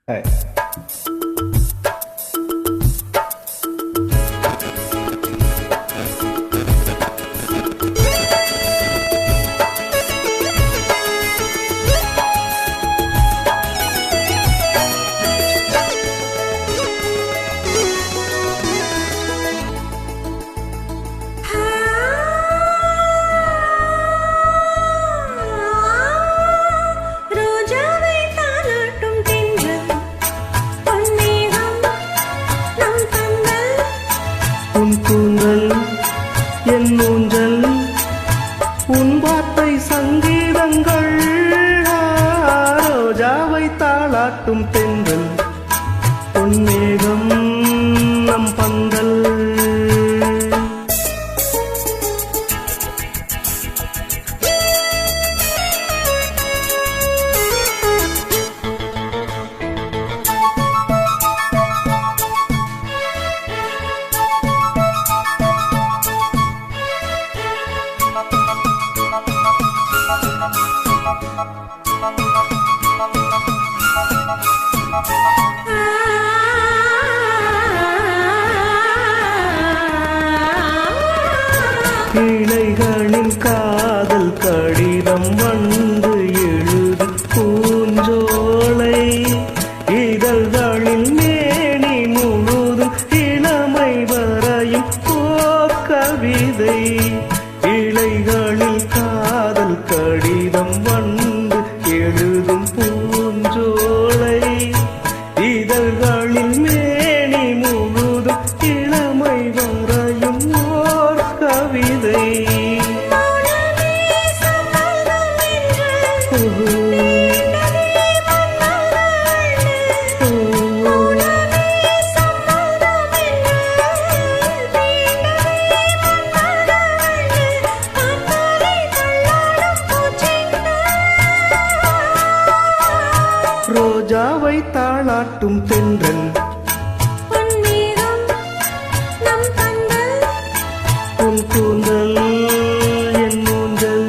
Hi. உன் கூந்தல் என் ஊஞ்சல் உன் வார்த்தை சங்கீதங்கள் ரோஜாவை தாளாட்டும் தென்றல் பொன் மேகம் நம் பந்தல் இலைகளின் காதல் கடிதம் வந்து எழுதி பூஞ்சோலை இதழ்களில் மேனி முழுதும் இளமை வரையும் கவிதை இலைகளில் காதல் கடிதம் வந்து எழுதும் பூஞ்சோலை இதழ்களில் மேனி முழுதும் இளமை வரையும் கவிதை ரோஜாவை தாளாட்டும் தென்றல் உன் கூந்தல் என் ஊஞ்சல்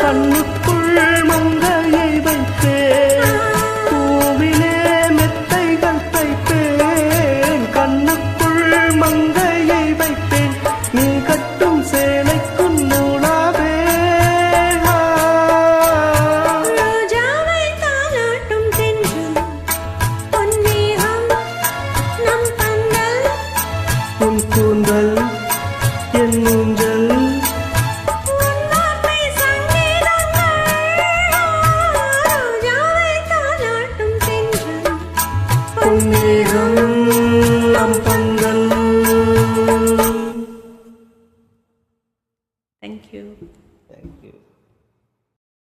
கண்ணுக்குள் மங்கையை வைத்தேன் பூவிலே மெத்தைகள் தைப்பேன் கண்ணுக்குள் மங்கையை வைத்தேன் நீ கட்டும் சேலைக்குள் நூலாவே ரோஜாவை தாளாட்டும் தென்றல் பொன்னேகம் நம் பந்தல் உன் கூந்தல் என் ஊஞ்சல் பொன்னேகம் நம் பந்தல். Thank you. Thank you.